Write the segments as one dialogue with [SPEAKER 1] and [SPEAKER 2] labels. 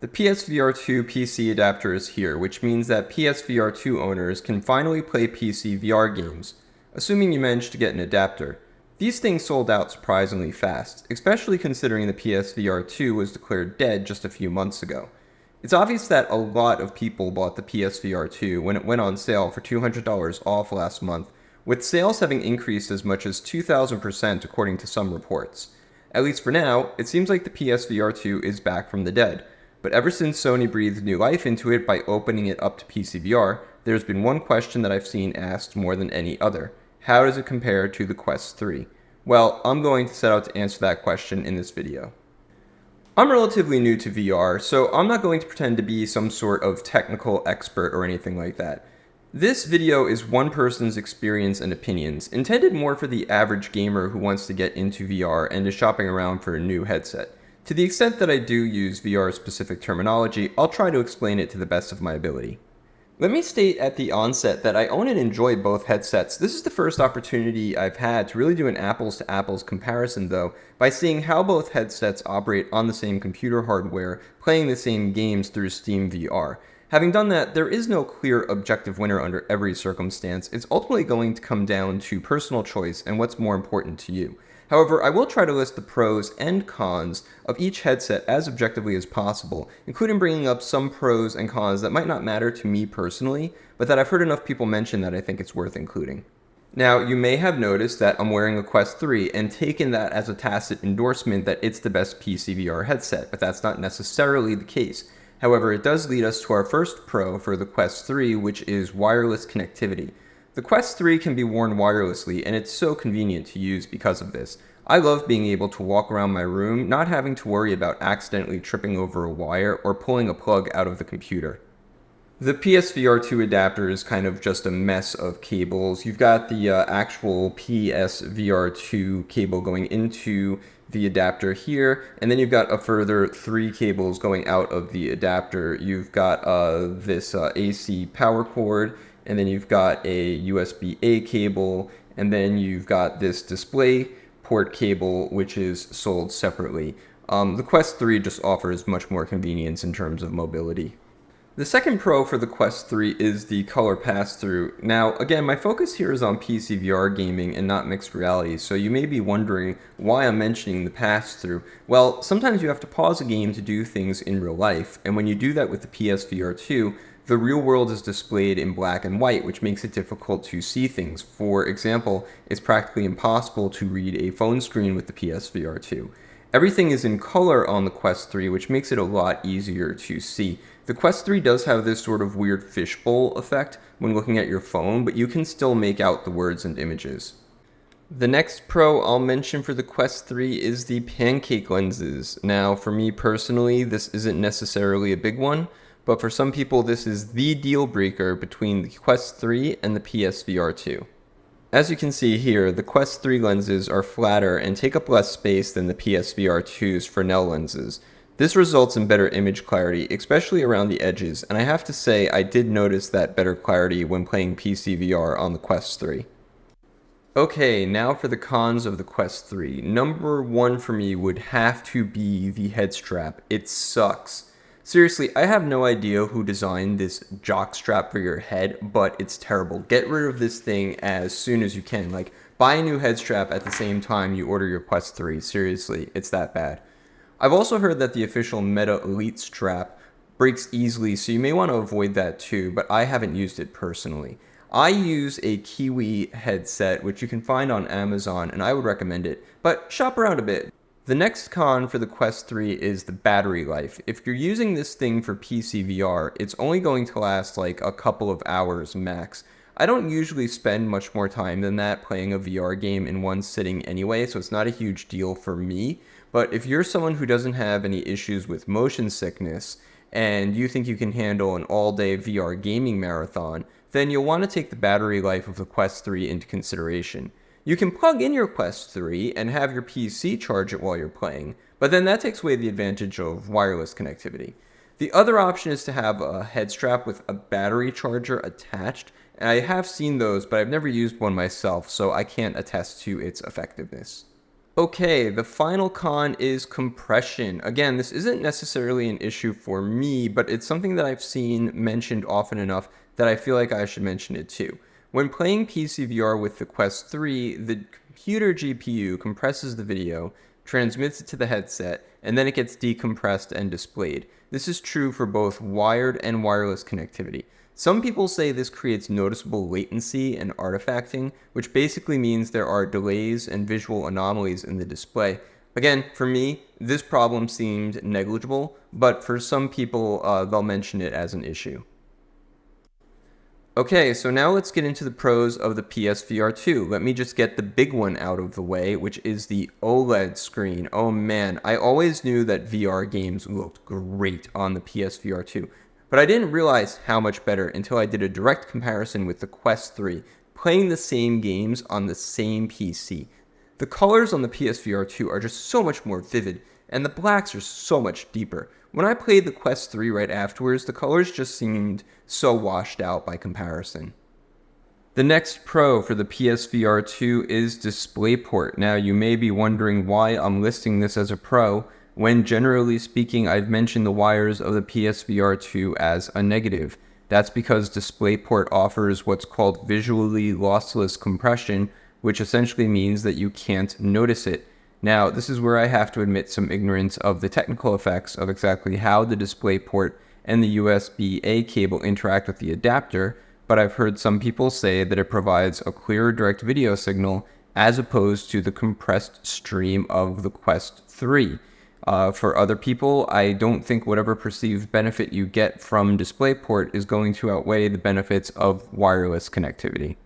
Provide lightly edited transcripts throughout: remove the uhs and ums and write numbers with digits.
[SPEAKER 1] The PSVR2 PC Adapter is here, which means that PSVR2 owners can finally play PCVR games, assuming you manage to get an adapter. These things sold out surprisingly fast, especially considering the PSVR2 was declared dead just a few months ago. It's obvious that a lot of people bought the PSVR2 when it went on sale for $200 off last month, with sales having increased as much as 2,000% according to some reports. At least for now, it seems like the PSVR2 is back from the dead. But ever since Sony breathed new life into it by opening it up to PCVR, there's been one question that I've seen asked more than any other. How does it compare to the Quest 3? Well, I'm going to set out to answer that question in this video. I'm relatively new to VR, so I'm not going to pretend to be some sort of technical expert or anything like that. This video is one person's experience and opinions, intended more for the average gamer who wants to get into VR and is shopping around for a new headset. To the extent that I do use VR-specific terminology, I'll try to explain it to the best of my ability. Let me state at the onset that I own and enjoy both headsets. This is the first opportunity I've had to really do an apples-to-apples comparison, though, by seeing how both headsets operate on the same computer hardware, playing the same games through Steam VR. Having done that, there is no clear objective winner under every circumstance. It's ultimately going to come down to personal choice and what's more important to you. However, I will try to list the pros and cons of each headset as objectively as possible, including bringing up some pros and cons that might not matter to me personally, but that I've heard enough people mention that I think it's worth including. Now, you may have noticed that I'm wearing a Quest 3 and taken that as a tacit endorsement that it's the best PCVR headset, but that's not necessarily the case. However, it does lead us to our first pro for the Quest 3, which is wireless connectivity. The Quest 3 can be worn wirelessly, and it's so convenient to use because of this. I love being able to walk around my room, not having to worry about accidentally tripping over a wire or pulling a plug out of the computer. The PSVR2 adapter is kind of just a mess of cables. You've got the actual PSVR2 cable going into the adapter here, and then you've got a further 3 cables going out of the adapter. You've got this AC power cord, and then you've got a USB-A cable, and then you've got this display port cable, which is sold separately. The Quest 3 just offers much more convenience in terms of mobility. The second pro for the Quest 3 is the color pass-through. Now, again, my focus here is on PCVR gaming and not mixed reality, so you may be wondering why I'm mentioning the pass-through. Well, sometimes you have to pause a game to do things in real life, and when you do that with the PSVR2, the real world is displayed in black and white, which makes it difficult to see things. For example, it's practically impossible to read a phone screen with the PSVR2. Everything is in color on the Quest 3, which makes it a lot easier to see. The Quest 3 does have this sort of weird fishbowl effect when looking at your phone, but you can still make out the words and images. The next pro I'll mention for the Quest 3 is the pancake lenses. Now, for me personally, this isn't necessarily a big one, but for some people this is the deal breaker between the Quest 3 and the PSVR2. As you can see here, the Quest 3 lenses are flatter and take up less space than the PSVR2's Fresnel lenses. This results in better image clarity, especially around the edges, and I have to say I did notice that better clarity when playing PCVR on the Quest 3. Okay, now for the cons of the Quest 3. Number 1 for me would have to be the head strap. It sucks. Seriously, I have no idea who designed this jock strap for your head, but it's terrible. Get rid of this thing as soon as you can. Like, buy a new head strap at the same time you order your Quest 3. Seriously, it's that bad. I've also heard that the official Meta Elite strap breaks easily, so you may want to avoid that too, but I haven't used it personally. I use a Kiwi headset, which you can find on Amazon, and I would recommend it, but shop around a bit. The next con for the Quest 3 is the battery life. If you're using this thing for PCVR, it's only going to last like a couple of hours max. I don't usually spend much more time than that playing a VR game in one sitting anyway, so it's not a huge deal for me. But if you're someone who doesn't have any issues with motion sickness, and you think you can handle an all-day VR gaming marathon, then you'll want to take the battery life of the Quest 3 into consideration. You can plug in your Quest 3 and have your PC charge it while you're playing, but then that takes away the advantage of wireless connectivity. The other option is to have a head strap with a battery charger attached, and I have seen those, but I've never used one myself, so I can't attest to its effectiveness. Okay, the final con is compression. Again, this isn't necessarily an issue for me, but it's something that I've seen mentioned often enough that I feel like I should mention it too. When playing PCVR with the Quest 3, the computer GPU compresses the video, transmits it to the headset, and then it gets decompressed and displayed. This is true for both wired and wireless connectivity. Some people say this creates noticeable latency and artifacting, which basically means there are delays and visual anomalies in the display. Again, for me, this problem seemed negligible, but for some people, they'll mention it as an issue. Okay, so now let's get into the pros of the PSVR2. Let me just get the big one out of the way, which is the OLED screen. Oh man, I always knew that VR games looked great on the PSVR2, but I didn't realize how much better until I did a direct comparison with the Quest 3, playing the same games on the same PC. The colors on the PSVR2 are just so much more vivid, and the blacks are so much deeper. When I played the Quest 3 right afterwards, the colors just seemed so washed out by comparison. The next pro for the PSVR2 is DisplayPort. Now, you may be wondering why I'm listing this as a pro, when generally speaking I've mentioned the wires of the PSVR2 as a negative. That's because DisplayPort offers what's called visually lossless compression, which essentially means that you can't notice it. Now, this is where I have to admit some ignorance of the technical effects of exactly how the DisplayPort and the USB-A cable interact with the adapter, but I've heard some people say that it provides a clearer direct video signal as opposed to the compressed stream of the Quest 3. For other people, I don't think whatever perceived benefit you get from DisplayPort is going to outweigh the benefits of wireless connectivity.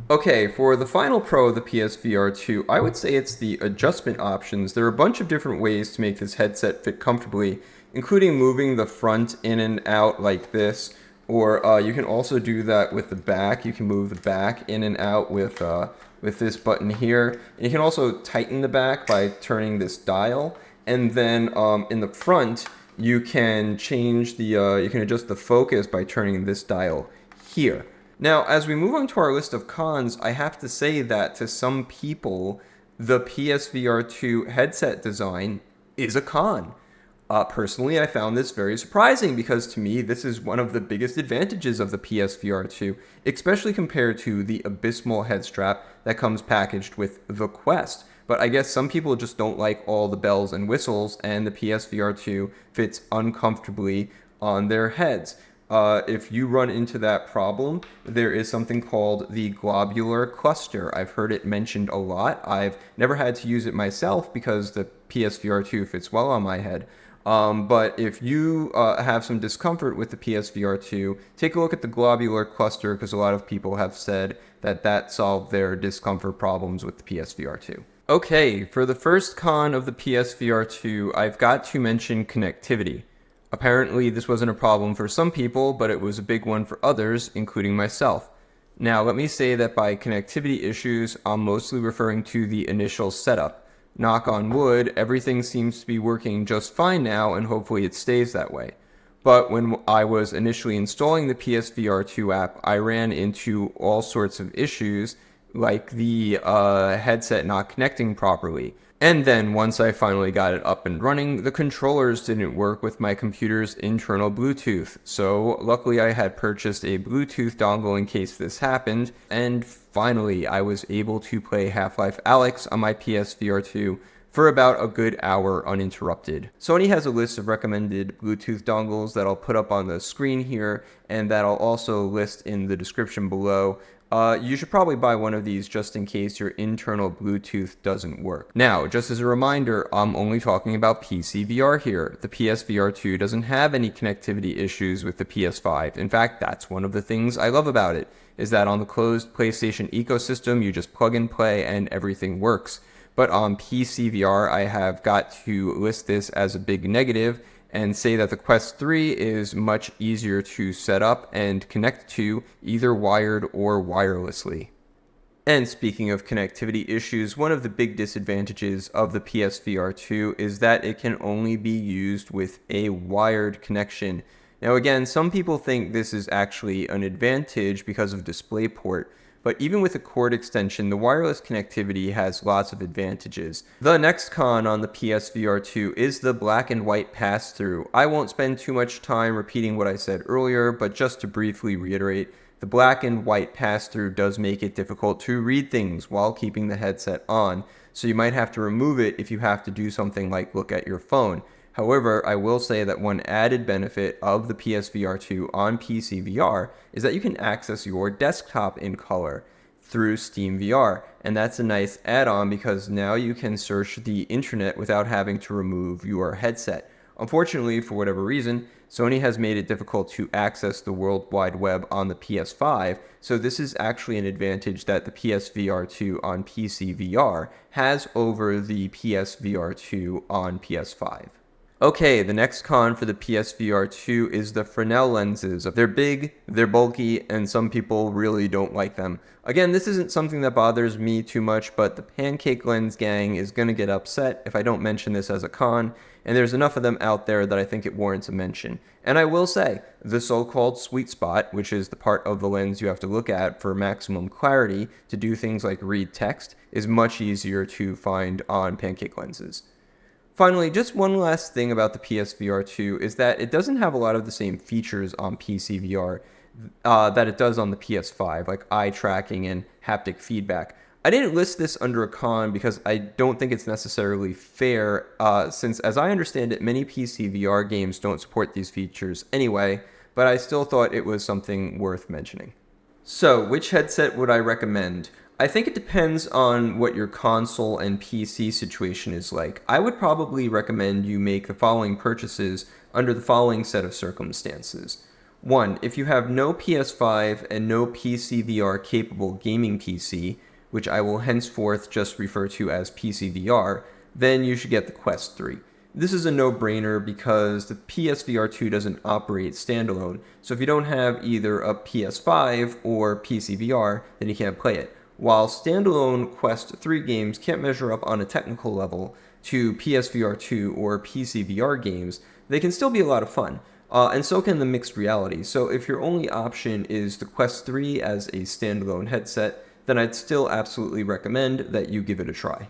[SPEAKER 1] Okay, for the final pro of the PSVR2, I would say it's the adjustment options. There are a bunch of different ways to make this headset fit comfortably, including moving the front in and out like this, or you can also do that with the back. You can move the back in and out with this button here. And you can also tighten the back by turning this dial. And then in the front, you can change the, you can adjust the focus by turning this dial here. Now, as we move on to our list of cons, I have to say that to some people, the PSVR2 headset design is a con. Personally, I found this very surprising because to me, this is one of the biggest advantages of the PSVR2, especially compared to the abysmal head strap that comes packaged with the Quest. But I guess some people just don't like all the bells and whistles, and the PSVR2 fits uncomfortably on their heads. If you run into that problem, there is something called the globular cluster. I've heard it mentioned a lot. I've never had to use it myself because the PSVR2 fits well on my head. But if you have some discomfort with the PSVR2, take a look at the globular cluster because a lot of people have said that that solved their discomfort problems with the PSVR2. Okay, for the first con of the PSVR2, I've got to mention connectivity. Apparently, this wasn't a problem for some people, but it was a big one for others, including myself. Now, let me say that by connectivity issues, I'm mostly referring to the initial setup. Knock on wood, everything seems to be working just fine now, and hopefully it stays that way. But when I was initially installing the PSVR2 app, I ran into all sorts of issues, like the headset not connecting properly. And then once I finally got it up and running, the controllers didn't work with my computer's internal Bluetooth. So luckily I had purchased a Bluetooth dongle in case this happened, and finally I was able to play Half-Life Alyx on my PSVR2 for about a good hour uninterrupted. Sony has a list of recommended Bluetooth dongles that I'll put up on the screen here, and that I'll also list in the description below. You should probably buy one of these just in case your internal Bluetooth doesn't work. Now, just as a reminder, I'm only talking about PCVR here. The PSVR2 doesn't have any connectivity issues with the PS5. In fact, that's one of the things I love about it, is that on the closed PlayStation ecosystem, you just plug and play and everything works. But on PCVR, I have got to list this as a big negative and say that the Quest 3 is much easier to set up and connect to, either wired or wirelessly. And speaking of connectivity issues, one of the big disadvantages of the PSVR2 is that it can only be used with a wired connection. Now again, some people think this is actually an advantage because of DisplayPort, but even with a cord extension, the wireless connectivity has lots of advantages. The next con on the PSVR2 is the black and white pass-through. I won't spend too much time repeating what I said earlier, but just to briefly reiterate, the black and white pass-through does make it difficult to read things while keeping the headset on, so you might have to remove it if you have to do something like look at your phone. However, I will say that one added benefit of the PSVR2 on PCVR is that you can access your desktop in color through SteamVR, and that's a nice add-on because now you can search the internet without having to remove your headset. Unfortunately, for whatever reason, Sony has made it difficult to access the World Wide Web on the PS5, so this is actually an advantage that the PSVR2 on PCVR has over the PSVR2 on PS5. Okay, the next con for the PSVR2 is the Fresnel lenses. They're big, they're bulky, and some people really don't like them. Again, this isn't something that bothers me too much, but the pancake lens gang is going to get upset if I don't mention this as a con, and there's enough of them out there that I think it warrants a mention. And I will say, the so-called sweet spot, which is the part of the lens you have to look at for maximum clarity to do things like read text, is much easier to find on pancake lenses. Finally, just one last thing about the PSVR2 is that it doesn't have a lot of the same features on PCVR that it does on the PS5, like eye tracking and haptic feedback. I didn't list this under a con because I don't think it's necessarily fair, since as I understand it, many PCVR games don't support these features anyway, but I still thought it was something worth mentioning. So, which headset would I recommend? I think it depends on what your console and PC situation is like. I would probably recommend you make the following purchases under the following set of circumstances. 1. If you have no PS5 and no PCVR capable gaming PC, which I will henceforth just refer to as PCVR, then you should get the Quest 3. This is a no-brainer because the PSVR2 doesn't operate standalone, so if you don't have either a PS5 or PCVR, then you can't play it. While standalone Quest 3 games can't measure up on a technical level to PSVR2 or PCVR games, they can still be a lot of fun, and so can the mixed reality. So if your only option is the Quest 3 as a standalone headset, then I'd still absolutely recommend that you give it a try.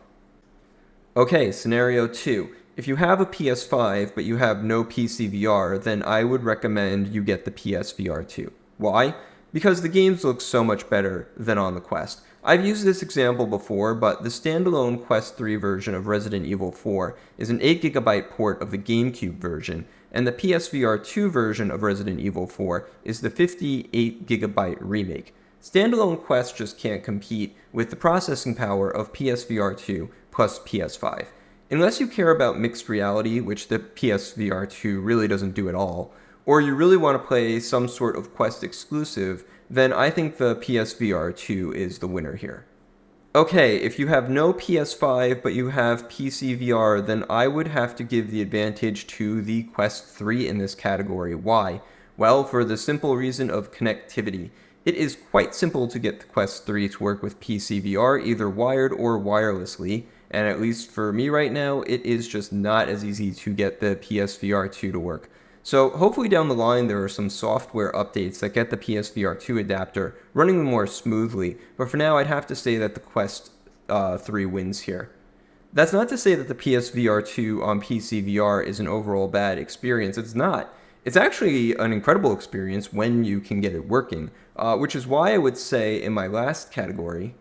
[SPEAKER 1] Okay, scenario 2. If you have a PS5 but you have no PCVR, then I would recommend you get the PSVR2. Why? Because the games look so much better than on the Quest. I've used this example before, but the standalone Quest 3 version of Resident Evil 4 is an 8GB port of the GameCube version, and the PSVR2 version of Resident Evil 4 is the 58GB remake. Standalone Quest just can't compete with the processing power of PSVR2 plus PS5. Unless you care about mixed reality, which the PSVR2 really doesn't do at all, or you really want to play some sort of Quest exclusive, then I think the PSVR2 is the winner here. Okay, if you have no PS5 but you have PCVR, then I would have to give the advantage to the Quest 3 in this category. Why? Well, for the simple reason of connectivity. It is quite simple to get the Quest 3 to work with PCVR, either wired or wirelessly, and at least for me right now, it is just not as easy to get the PSVR2 to work. So hopefully down the line there are some software updates that get the PSVR2 adapter running more smoothly, but for now I'd have to say that the Quest 3 wins here. That's not to say that the PSVR2 on PCVR is an overall bad experience. It's not. It's actually an incredible experience when you can get it working, which is why I would say in my last category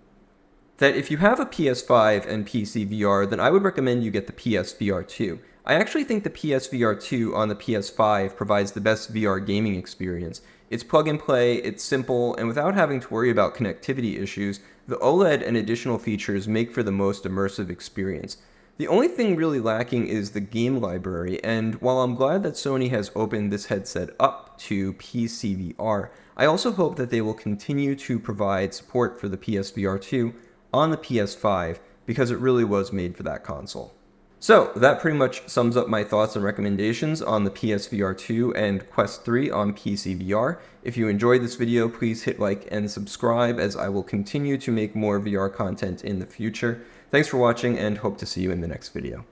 [SPEAKER 1] that if you have a PS5 and PCVR, then I would recommend you get the PSVR2. I actually think the PSVR2 on the PS5 provides the best VR gaming experience. It's plug and play, it's simple, and without having to worry about connectivity issues, the OLED and additional features make for the most immersive experience. The only thing really lacking is the game library, and while I'm glad that Sony has opened this headset up to PCVR, I also hope that they will continue to provide support for the PSVR2 on the PS5 because it really was made for that console. So that pretty much sums up my thoughts and recommendations on the PSVR2 and Quest 3 on PCVR. If you enjoyed this video, please hit like and subscribe as I will continue to make more VR content in the future. Thanks for watching and hope to see you in the next video.